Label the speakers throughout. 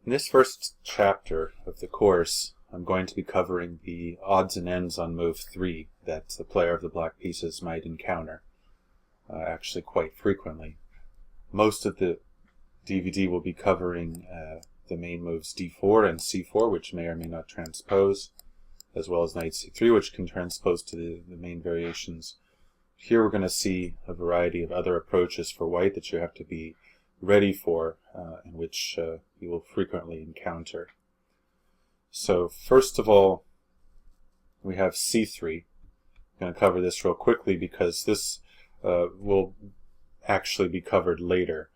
Speaker 1: In this first chapter of the course, I'm going to be covering the odds and ends on move 3 that the player of the black pieces might encounter, actually quite frequently. Most of the DVD will be covering the main moves d4 and c4, which may or may not transpose, as well as knight c3, which can transpose to the main variations. Here we're going to see a variety of other approaches for white that you have to be ready for, and which you will frequently encounter. So first of all, we have c3. I'm going to cover this real quickly because this will actually be covered later.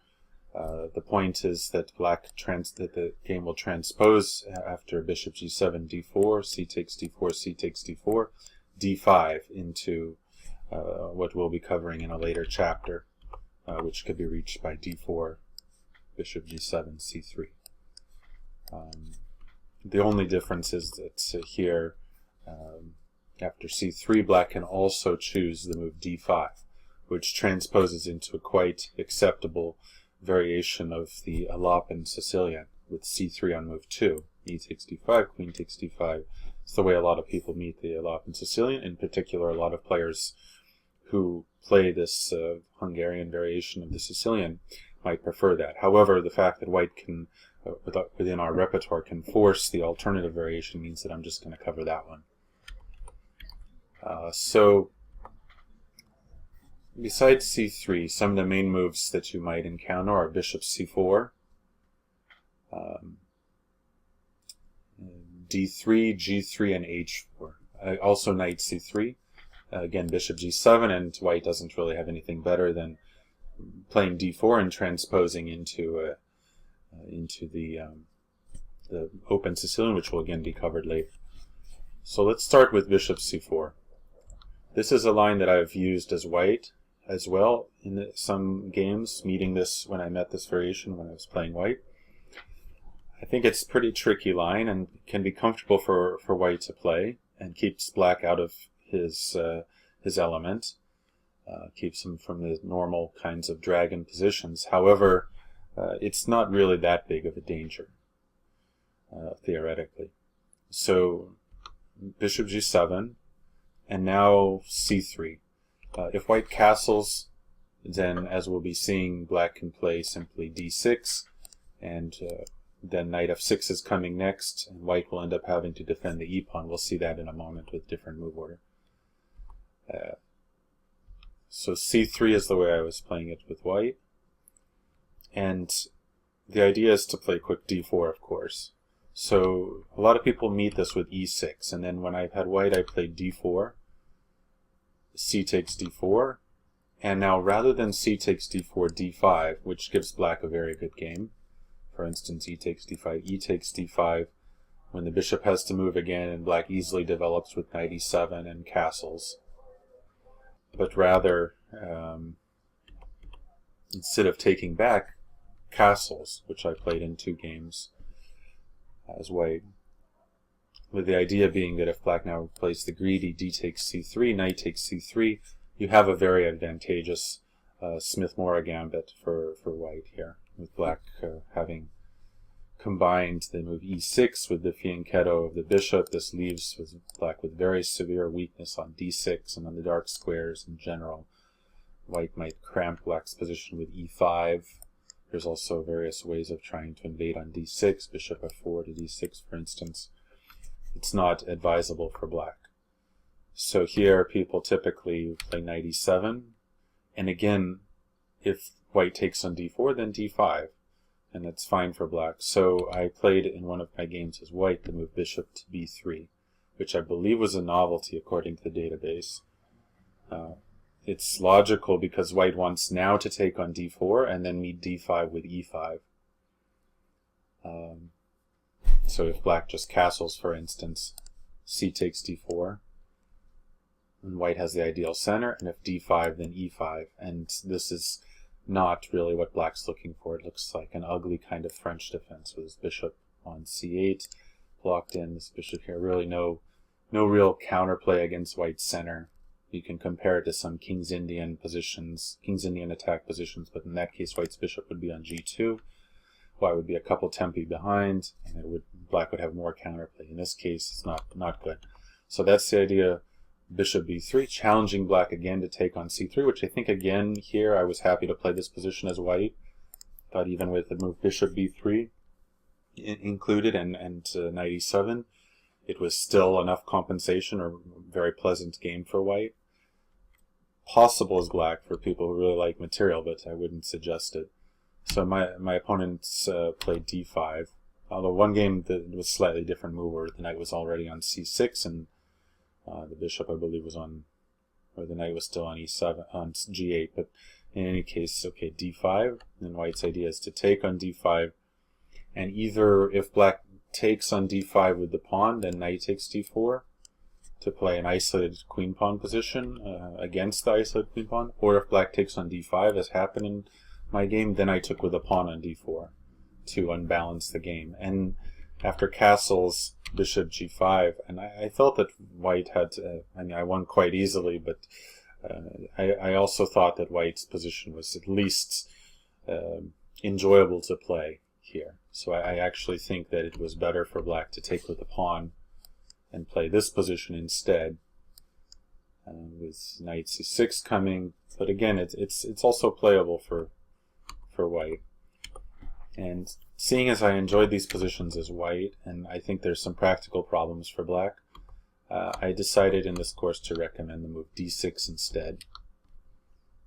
Speaker 1: The point is that that the game will transpose after bishop g7, d4, c takes d4, c takes d4, d5 into what we'll be covering in a later chapter, which could be reached by d4, bishop g7, c3. The only difference is that here, after c3, black can also choose the move d5, which transposes into a quite acceptable variation of the Alap Sicilian with c3 on move 2. E takes d5, queen takes d5. It's the way a lot of people meet the Alap Sicilian. In particular, a lot of players who play this Hungarian variation of the Sicilian might prefer that. However, the fact that white can, within our repertoire, can force the alternative variation means that I'm just going to cover that one. So, besides c3, some of the main moves that you might encounter are bishop c4, d3, g3, and h4. Also knight c3. Again, bishop g7, and white doesn't really have anything better than playing d4 and transposing into the open Sicilian, which will again be covered later. So let's start with bishop c4. This is a line that I've used as white as well in some games, meeting this when I met this variation when I was playing white. I think it's a pretty tricky line and can be comfortable for white to play, and keeps black out of his element, keeps him from the normal kinds of dragon positions. However, it's not really that big of a danger, theoretically. So bishop g7, and now c3. If white castles, then, as we'll be seeing, black can play simply d6, and then knight f6 is coming next, and white will end up having to defend the e-pawn. We'll see that in a moment with different move order. So c3 is the way I was playing it with white, and the idea is to play quick d4, of course. So a lot of people meet this with e6, and then when I've had white, I played d4, c takes d4, and now rather than c takes d4, d5, which gives black a very good game, for instance, e takes d5, e takes d5, when the bishop has to move again, and black easily develops with knight e7 and castles. But rather, instead of taking back, castles, which I played in 2 games as white, with the idea being that if black now plays the greedy d takes c3, knight takes c3, you have a very advantageous Smith-Morra gambit for white here, with black having combined the move e6 with the fianchetto of the bishop. This leaves black with very severe weakness on d6 and on the dark squares in general. White might cramp black's position with e5. There's also various ways of trying to invade on d6, bishop f4 to d6, for instance. It's not advisable for black. So here people typically play knight e7, and again, if white takes on d4, then d5, and that's fine for black. So I played in one of my games as white the move bishop to b3, which I believe was a novelty according to the database. It's logical because white wants now to take on d4 and then meet d5 with e5. So if black just castles, for instance, c takes d4, and white has the ideal center, and if d5, then e5. And this is not really what black's looking for. It looks like an ugly kind of French defense with his bishop on c8, blocked in. This bishop here, really no real counterplay against white's center. You can compare it to some King's Indian positions, King's Indian attack positions, but in that case, white's bishop would be on g2. white would be a couple tempi behind, and black would have more counterplay. In this case, it's not good. So that's the idea. Bishop b3, challenging black again to take on c3, which I think again here I was happy to play this position as white. Thought even with the move bishop b3 included and knight e7, it was still enough compensation or very pleasant game for white. Possible as black for people who really like material, but I wouldn't suggest it. So my opponents played d5, although one game that was slightly different move where the knight was already on c6 and the bishop, I believe, was on, or the knight was still on e7, on g8. But in any case, okay, d5. And white's idea is to take on d5, and either if black takes on d5 with the pawn, then knight takes d4 to play an isolated queen pawn position against the isolated queen pawn. Or if black takes on d5, as happened in my game, then I took with a pawn on d4 to unbalance the game. And after castles, bishop g5, and I felt that white had, I mean, I won quite easily, but I also thought that white's position was at least enjoyable to play here. So I actually think that it was better for black to take with the pawn and play this position instead, with knight c6 coming. But again, it's also playable for white. And seeing as I enjoyed these positions as white, and I think there's some practical problems for black, I decided in this course to recommend the move d6 instead.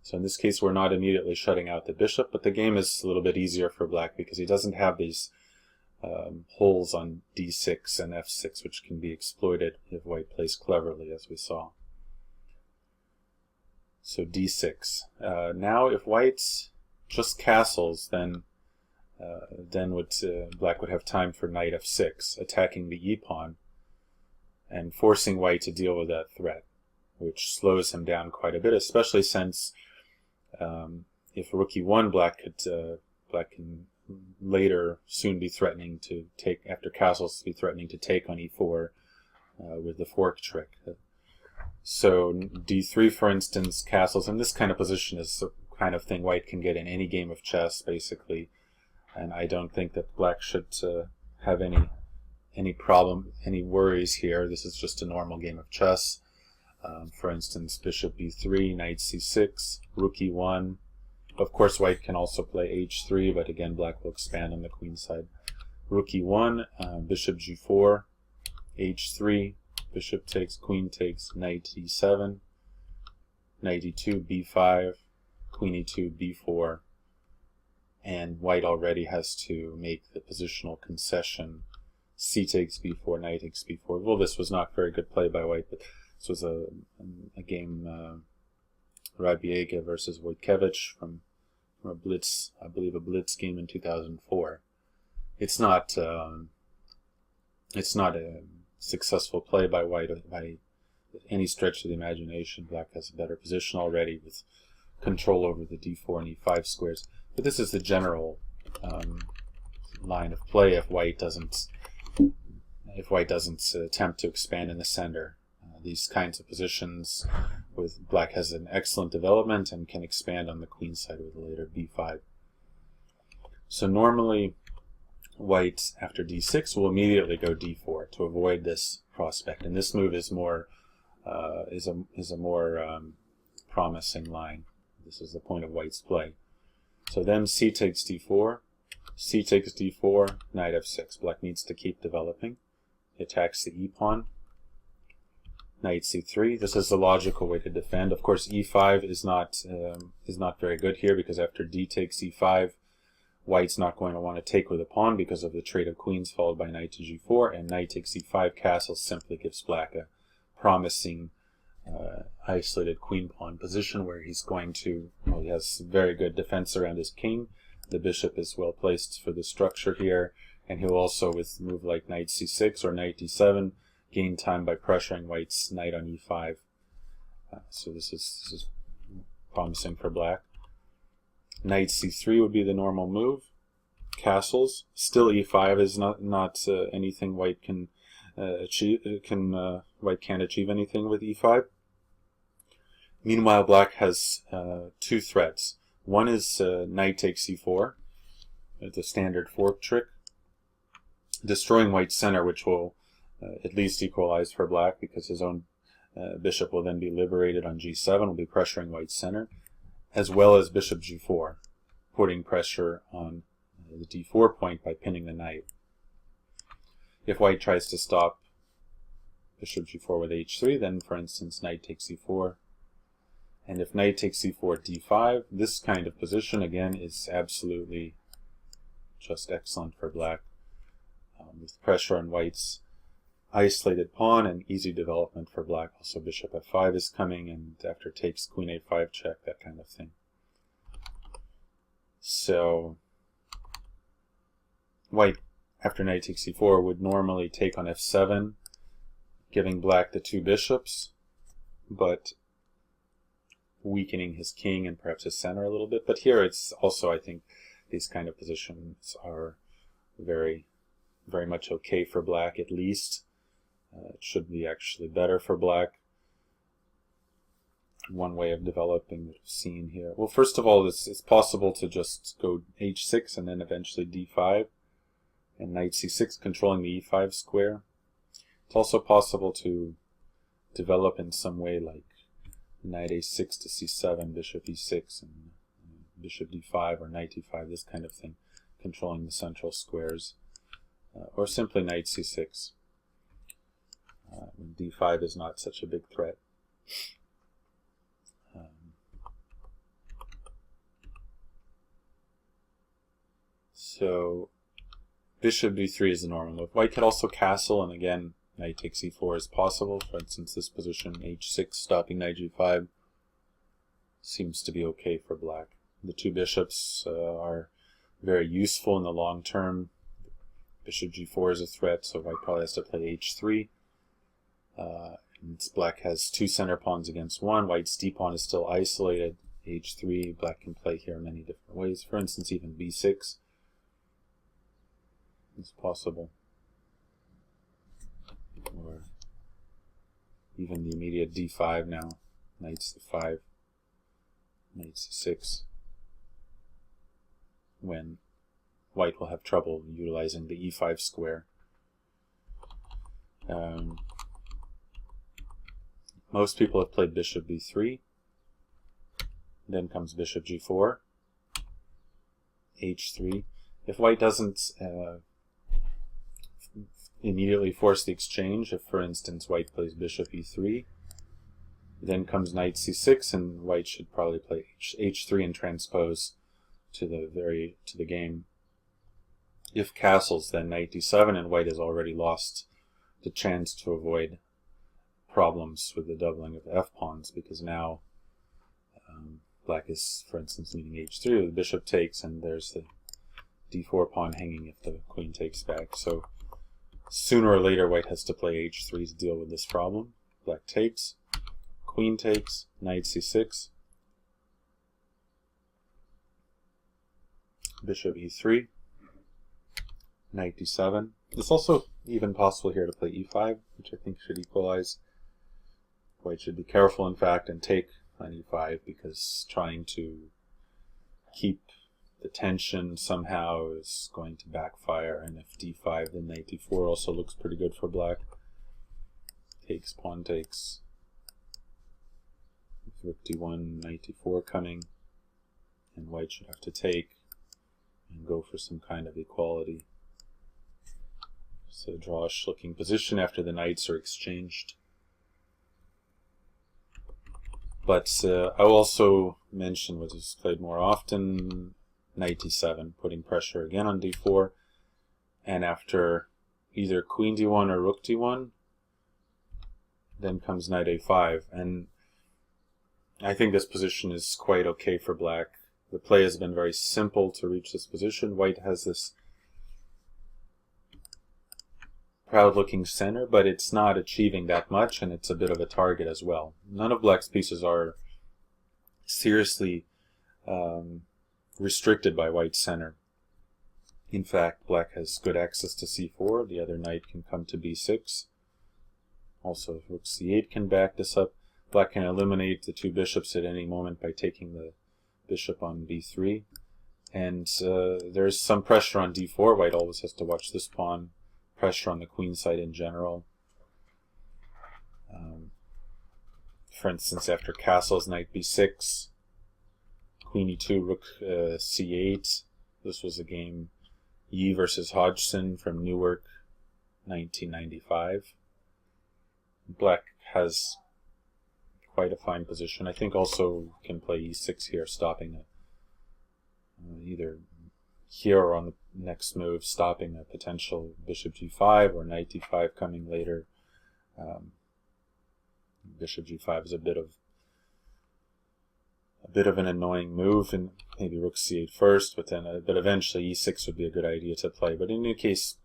Speaker 1: So in this case, we're not immediately shutting out the bishop, but the game is a little bit easier for black because he doesn't have these holes on d6 and f6, which can be exploited if white plays cleverly, as we saw. So d6. Now, if white's just castles, then black would have time for knight f6, attacking the e-pawn and forcing white to deal with that threat, which slows him down quite a bit, especially since if rook e1, black can later soon be threatening to take, after castles, be threatening to take on e4 with the fork trick. So d3, for instance, castles, and this kind of position is the kind of thing white can get in any game of chess, basically. And I don't think that black should have any problem, any worries here. This is just a normal game of chess. For instance, bishop b3, knight c6, rook e1. Of course, white can also play h3, but again, black will expand on the queen side. Rook e1, bishop g4, h3, bishop takes, queen takes, knight e7, knight e2, b5, queen e2, b4. And white already has to make the positional concession. C takes b4, knight takes b4. Well, this was not very good play by white, but this was a game, Rabiega versus Wojtkiewicz from a blitz, I believe a blitz game in 2004. It's not a successful play by white by any stretch of the imagination. Black has a better position already with control over the d4 and e5 squares. But this is the general line of play if white doesn't attempt to expand in the center. These kinds of positions with black has an excellent development and can expand on the queen side with a later b5. So normally white after d6 will immediately go d4 to avoid this prospect, and this move is more is a more promising line. This is the point of white's play. So then c takes d4, c takes d4, knight f6. Black needs to keep developing. He attacks the e-pawn. Knight c3. This is the logical way to defend. Of course, e5 is not very good here because after d takes e5, white's not going to want to take with a pawn because of the trade of queens followed by knight to g4, and knight takes e5 castles simply gives black a promising isolated queen pawn position where he's going to, well, he has very good defense around his king. The bishop is well placed for the structure here, and he'll also, with a move like knight c6 or knight d7, gain time by pressuring white's knight on e5. So this is promising for black. Knight c3 would be the normal move. Castles. Still e5 is not anything white can achieve. White can't achieve anything with e5. Meanwhile, black has two threats. One is knight takes e4, the standard fork trick, destroying white's center, which will at least equalize for black, because his own bishop will then be liberated on g7, will be pressuring white's center, as well as bishop g4, putting pressure on the d4 point by pinning the knight. If white tries to stop bishop g4 with h3, then for instance knight takes e4, and if knight takes e4 d5, this kind of position again is absolutely just excellent for black, with pressure on white's isolated pawn and easy development for black. Also bishop f5 is coming, and after takes queen a5 check, that kind of thing. So white, after knight takes e4, would normally take on f7, giving black the two bishops, but weakening his king and perhaps his center a little bit. But here it's also, I think, these kind of positions are very, very much okay for black, at least. It should be actually better for black. One way of developing the scene here. Well, first of all, it's possible to just go h6 and then eventually d5, and knight c6 controlling the e5 square. It's also possible to develop in some way like knight a6 to c7, bishop e6, and bishop d5 or knight d5, this kind of thing, controlling the central squares, or simply knight c6. D5 is not such a big threat. So bishop d3 is the normal move. White could also castle, and again knight takes e4 is possible. For instance, this position h6 stopping knight g5 seems to be okay for black. The two bishops are very useful in the long term. Bishop g4 is a threat, so white probably has to play h3. And black has two center pawns against one. White's d pawn is still isolated. h3, black can play here in many different ways. For instance, even b6 is possible, or even the immediate d5 now, knight c5, knight c6, when white will have trouble utilizing the e5 square. Most people have played bishop b3, then comes bishop g4, h3. If white doesn't immediately force the exchange, if for instance white plays bishop e3, then comes knight c6, and white should probably play h3 and transpose to the game. If castles, then knight d7, and white has already lost the chance to avoid problems with the doubling of the f-pawns, because now black is, for instance, needing h3, the bishop takes, and there's the d4 pawn hanging if the queen takes back. So sooner or later white has to play h3 to deal with this problem. Black takes, queen takes, knight c6, bishop e3, knight d7. It's also even possible here to play e5, which I think should equalize. White should be careful, in fact, and take on e5, because trying to keep the tension somehow is going to backfire. And if d5, then knight d4 also looks pretty good for black. Takes, pawn takes, rook d1, knight d4 coming, and white should have to take and go for some kind of equality. So drawish looking position after the knights are exchanged. But I'll also mention what is played more often, knight d7, putting pressure again on d4, and after either queen d1 or rook d1, then comes knight a5, and I think this position is quite okay for black. The play has been very simple to reach this position. White has this proud-looking center, but it's not achieving that much, and it's a bit of a target as well. None of black's pieces are seriously restricted by white's center. In fact, black has good access to c4. The other knight can come to b6. Also, rook c8 can back this up. Black can eliminate the two bishops at any moment by taking the bishop on b3. And there's some pressure on d4. White always has to watch this pawn. Pressure on the queen side in general. For instance, after castles, knight b6, queen e2, rook c8. This was a game Yi versus Hodgson from Newark, 1995. Black has quite a fine position. I think also can play e6 here, stopping either here or on the next move, stopping a potential bishop g5 or knight d5 coming later. Bishop g5 is a bit of an annoying move, and maybe rook c8 first, but eventually e6 would be a good idea to play. But in any case,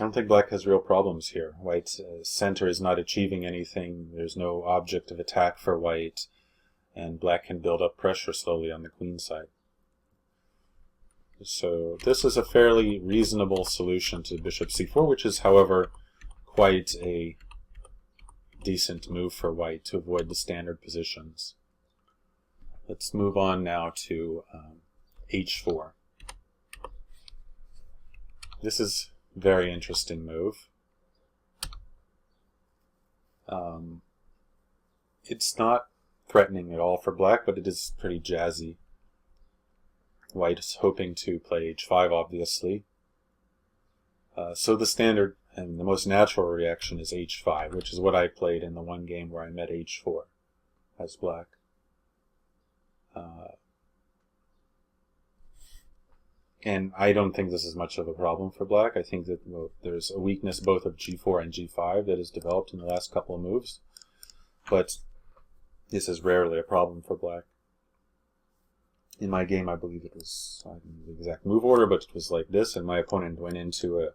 Speaker 1: I don't think black has real problems here. White's center is not achieving anything. There's no object of attack for white, and black can build up pressure slowly on the queen side. So this is a fairly reasonable solution to bishop c4, which is, however, quite a decent move for white to avoid the standard positions. Let's move on now to h4. This is a very interesting move. It's not threatening at all for black, but it is pretty jazzy. White is hoping to play h5, obviously. So the standard and the most natural reaction is h5, which is what I played in the one game where I met h4 as black. And I don't think this is much of a problem for black. I think that there's a weakness both of g4 and g5 that has developed in the last couple of moves. But this is rarely a problem for black. In my game, I believe it was, I don't know the exact move order, but it was like this, and my opponent went into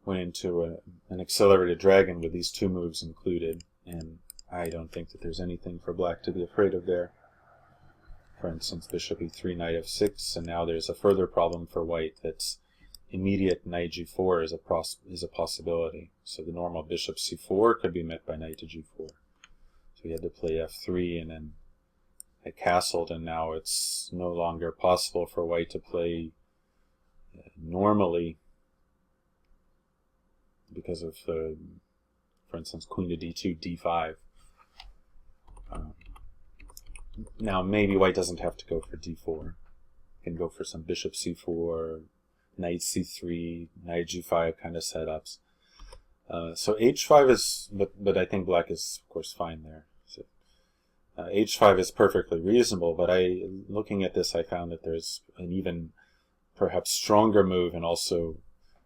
Speaker 1: an accelerated dragon with these two moves included, and I don't think that there's anything for black to be afraid of there. For instance, bishop e3, knight f6, and now there's a further problem for white. That's immediate knight g4 is a possibility. So the normal bishop c4 could be met by knight to g4. So he had to play f3, and then it castled, and now it's no longer possible for white to play normally because of, for instance, queen to d2, d5. Now maybe white doesn't have to go for d4. He can go for some bishop c4, knight c3, knight g5 kind of setups. So h5 is, but I think black is of course fine there. So, h5 is perfectly reasonable, but looking at this, I found that there's an even perhaps stronger move, and also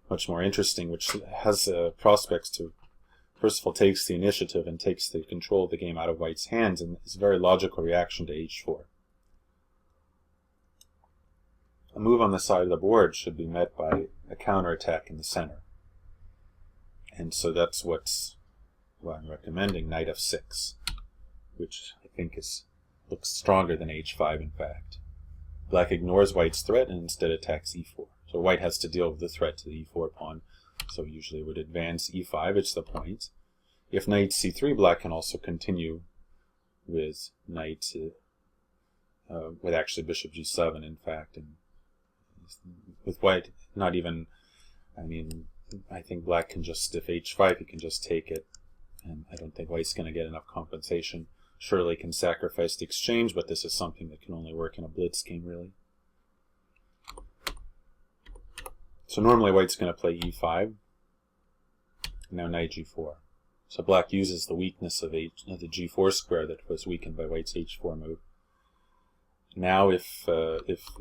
Speaker 1: much more interesting, which has prospects to, first of all, takes the initiative and takes the control of the game out of white's hands, and it's a very logical reaction to h4. A move on the side of the board should be met by a counterattack in the center. And so that's what I'm recommending, knight f6, which I think looks stronger than h5 in fact. Black ignores white's threat and instead attacks e4. So white has to deal with the threat to the e4 pawn, so usually would advance e5, it's the point. If knight c3, black can also continue with knight, with actually bishop g7 in fact, and with white, not even, I think black can just, if h5, he can just take it, and I don't think white's going to get enough compensation. Surely can sacrifice the exchange, but this is something that can only work in a blitz game, really. So normally white's going to play e5, now knight g4. So black uses the weakness of the g4 square that was weakened by white's h4 move. Now if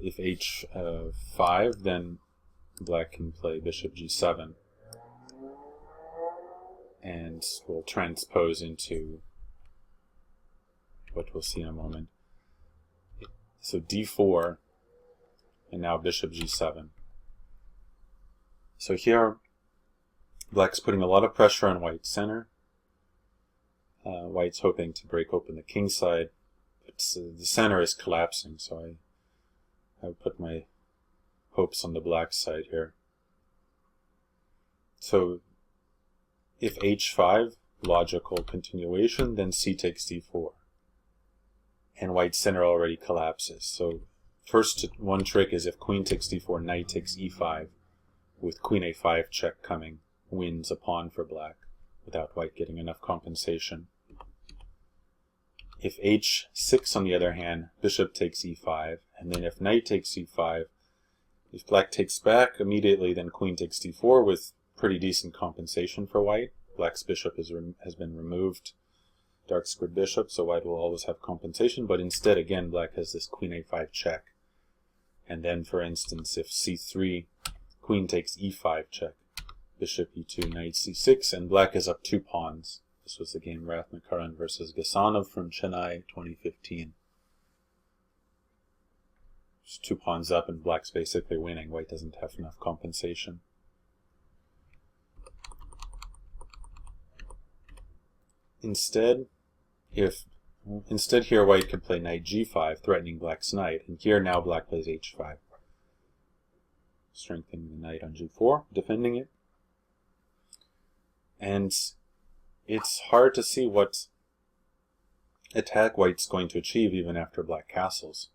Speaker 1: h5, then black can play bishop g7, and we'll transpose into what we'll see in a moment. So d4, and now bishop g7. So here, black's putting a lot of pressure on white's center. White's hoping to break open the king side. The center is collapsing, so I put my hopes on the black side here. So if h5, logical continuation, then c takes d4. and white's center already collapses. So first one trick is if queen takes d4, knight takes e5, with queen a5 check coming, wins a pawn for black without white getting enough compensation. If h6, on the other hand, bishop takes e5, and then if knight takes e5, if black takes back immediately, then queen takes d4 with pretty decent compensation for white. Black's bishop has been removed, dark squared bishop, so white will always have compensation, but instead, again, black has this queen a5 check. And then, for instance, if c3, queen takes e5 check, bishop e2, knight c6, and black is up 2 pawns. This was the game Rathmakaran versus Gasanov from Chennai 2015. Just 2 pawns up and black's basically winning. White doesn't have enough compensation. Instead here white could play knight g5, threatening black's knight, and here now black plays h5. Strengthening the knight on g4, defending it. And it's hard to see what attack white's going to achieve even after black castles.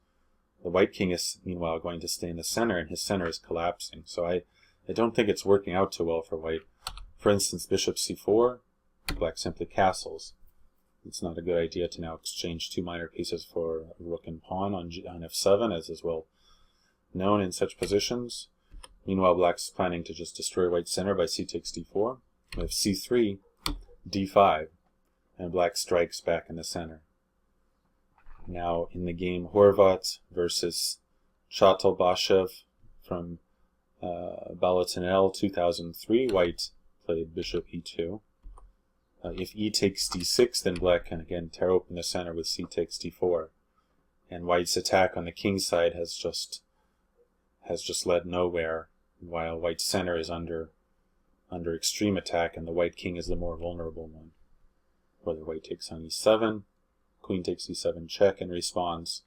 Speaker 1: The white king is meanwhile going to stay in the center, and his center is collapsing. So I don't think it's working out too well for white. For instance, bishop c4, black simply castles. It's not a good idea to now exchange 2 minor pieces for rook and pawn on f7, as is well known in such positions. Meanwhile, black's planning to just destroy white's center by c takes d4. With c3, d5, and black strikes back in the center. Now in the game Horvat versus Chatalbashev from Balatonel 2003, white played bishop e2. If e takes d6, then black can again tear open the center with c takes d4. And white's attack on the king side has just led nowhere, while white's center is under extreme attack, and the white king is the more vulnerable one. Whether white takes on e7, queen takes e7 check in response,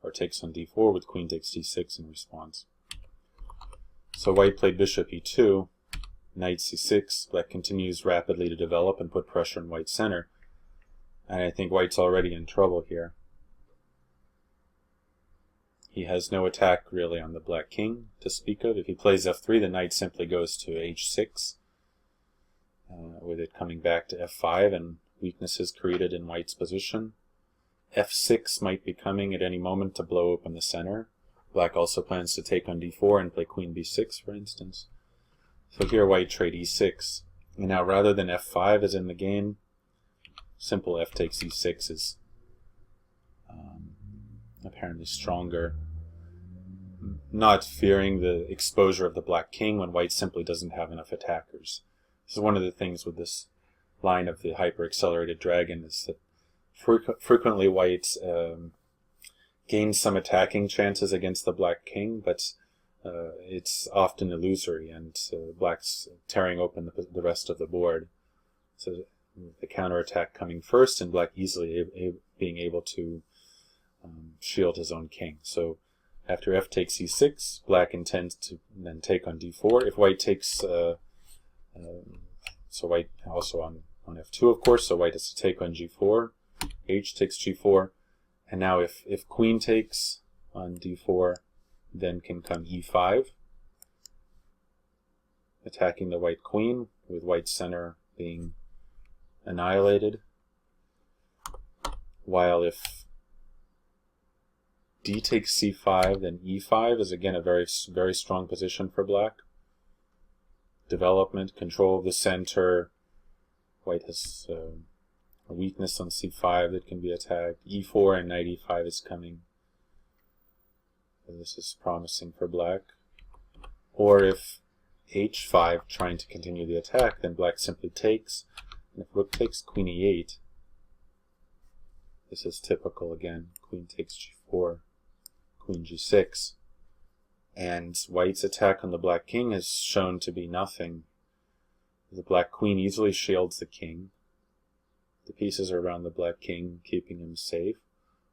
Speaker 1: or takes on d4 with queen takes d6 in response. So white played bishop e2, knight c6, black continues rapidly to develop and put pressure on white's center, and I think white's already in trouble here. He has no attack really on the black king to speak of. If he plays f3, the knight simply goes to h6, with it coming back to f5 and weaknesses created in white's position. f6 might be coming at any moment to blow open the center. Black also plans to take on d4 and play queen b6, for instance. So here white trade e6. And now rather than f5 as in the game, simple f takes e6 is apparently stronger. Not fearing the exposure of the black king when white simply doesn't have enough attackers. This is one of the things with this line of the hyper-accelerated dragon, is that frequently white gains some attacking chances against the black king, but it's often illusory, and black's tearing open the rest of the board. So the counterattack coming first, and black easily being able to shield his own king. So after f takes e6, black intends to then take on d4. If white takes, so white also on f2, of course, so white has to take on g4. H takes g4, and now if queen takes on d4, then can come e5, attacking the white queen, with white's center being annihilated. While if d takes c5, then e5 is again a very, very strong position for black. Development, control of the center. White has a weakness on c5 that can be attacked. e4 and knight e5 is coming. This is promising for black. Or if h5, trying to continue the attack, then black simply takes. And if rook takes, queen e8. This is typical again. Queen takes g4, queen g6. And white's attack on the black king is shown to be nothing. The black queen easily shields the king. The pieces are around the black king, keeping him safe,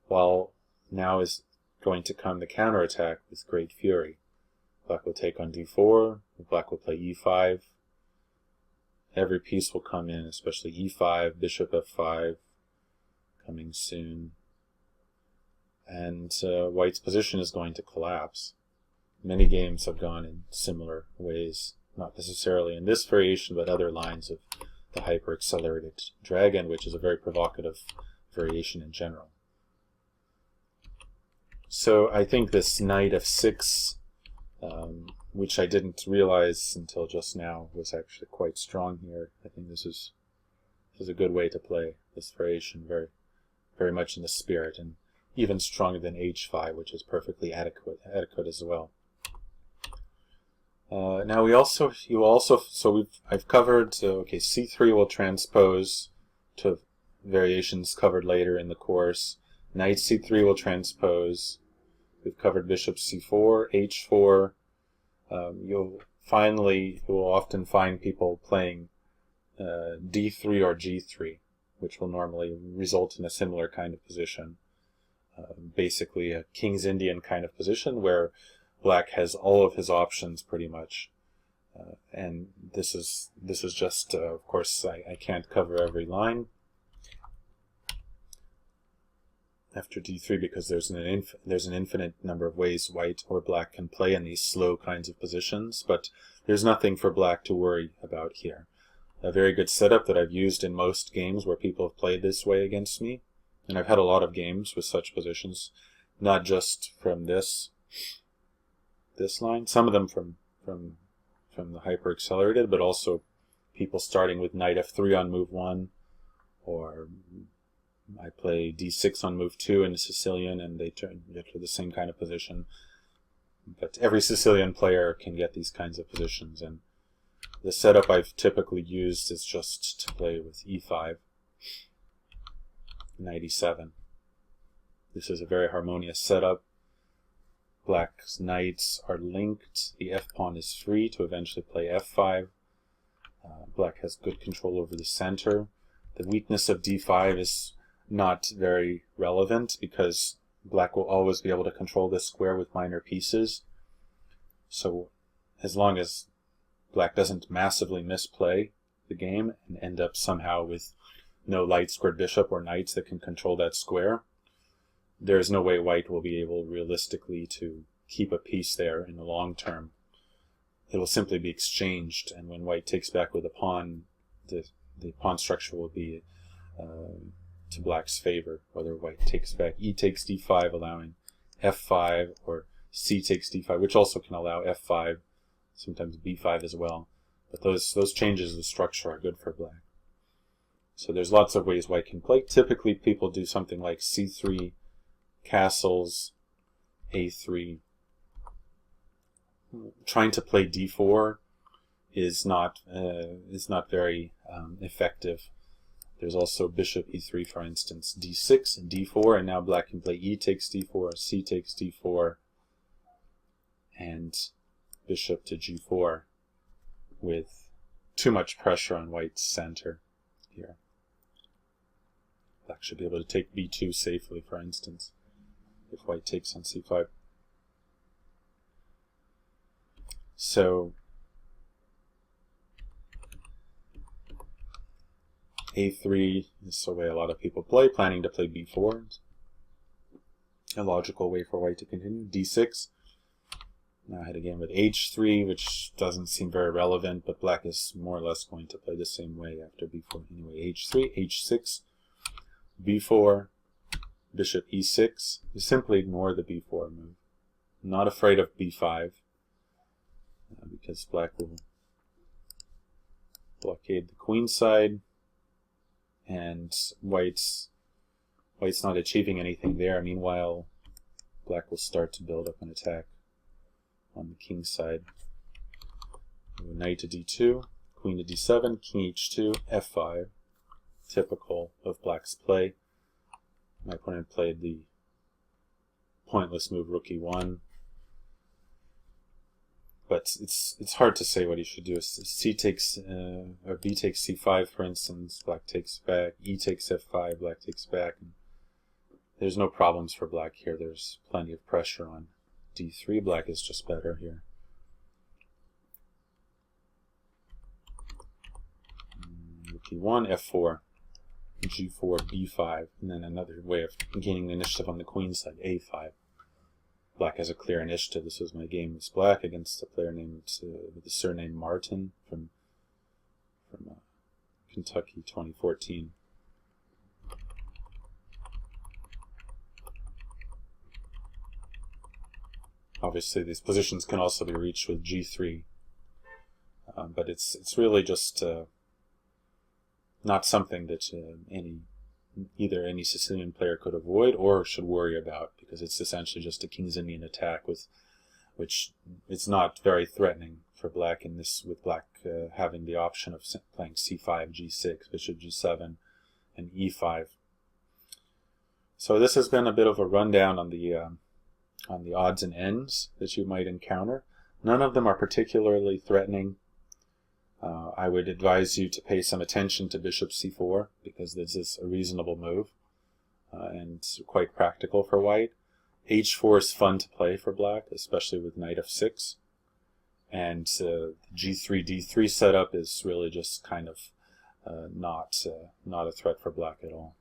Speaker 1: while now is going to come the counterattack with great fury. Black will take on d4, black will play e5. Every piece will come in, especially e5, bishop f5, coming soon. and white's position is going to collapse. Many games have gone in similar ways, not necessarily in this variation, but other lines of the hyper-accelerated dragon, which is a very provocative variation in general. So I think this knight f6, which I didn't realize until just now, was actually quite strong here. I think this is a good way to play this variation, very much in the spirit, and even stronger than h5, which is perfectly adequate as well. Now I've covered, okay, c3 will transpose to variations covered later in the course. Knight c3 will transpose. We've covered bishop c4, h4. You will often find people playing d3 or g3, which will normally result in a similar kind of position. Basically a King's Indian kind of position where black has all of his options pretty much. And this is just, of course, I can't cover every line after d3 because there's an infinite number of ways white or black can play in these slow kinds of positions, but there's nothing for black to worry about here. A very good setup that I've used in most games where people have played this way against me, and I've had a lot of games with such positions, not just from this line, some of them from the hyper accelerated, but also people starting with knight f3 on move 1, or I play d6 on move 2 in a Sicilian, and they get to the same kind of position. But every Sicilian player can get these kinds of positions, and the setup I've typically used is just to play with e5, knight e7. This is a very harmonious setup. Black's knights are linked. The f-pawn is free to eventually play f5. Black has good control over the center. The weakness of d5 is not very relevant because black will always be able to control this square with minor pieces. So as long as black doesn't massively misplay the game and end up somehow with no light squared bishop or knights that can control that square, there is no way white will be able realistically to keep a piece there in the long term. It will simply be exchanged, and when white takes back with a pawn, the pawn structure will be to black's favor, whether white takes back e takes d5, allowing f5, or c takes d5, which also can allow f5, sometimes b5 as well. But those changes of the structure are good for black. So there's lots of ways white can play. Typically people do something like c3, castles, a3. Trying to play d4 is not very effective. There's also bishop e3, for instance, d6 and d4, and now black can play e takes d4, c takes d4, and bishop to g4 with too much pressure on white's center here. Black should be able to take b2 safely, for instance, if white takes on c5. So a3 is the way a lot of people play, planning to play b4. A logical way for white to continue. d6. Now I had a game with h3, which doesn't seem very relevant, but black is more or less going to play the same way after b4. Anyway, h3, h6, b4, bishop e6. You simply ignore the b4 move. I'm not afraid of b5, because black will blockade the queen side, and white's not achieving anything there. Meanwhile, black will start to build up an attack on the king side. Knight to d2, queen to d7, king h2, f5, typical of black's play. My opponent played the pointless move rook e1, but it's hard to say what he should do. C takes or b takes c5, for instance. Black takes back. E takes f5. Black takes back. And there's no problems for black here. There's plenty of pressure on d3. Black is just better here. Rook e1, f4. g4, b5, and then another way of gaining initiative on the queen side, a5. Black has a clear initiative. This was my game as black against a player named with the surname Martin from Kentucky, 2014. Obviously, these positions can also be reached with g3, but it's really just not something that either any Sicilian player could avoid or should worry about, because it's essentially just a King's Indian attack, which it's not very threatening for black in this, with black having the option of playing c5, g6, bishop g7, and e5. So this has been a bit of a rundown on the odds and ends that you might encounter. None of them are particularly threatening. I would advise you to pay some attention to bishop c4, because this is a reasonable move and quite practical for white. h4 is fun to play for black, especially with knight f6. And g3, d3 setup is really just kind of not a threat for black at all.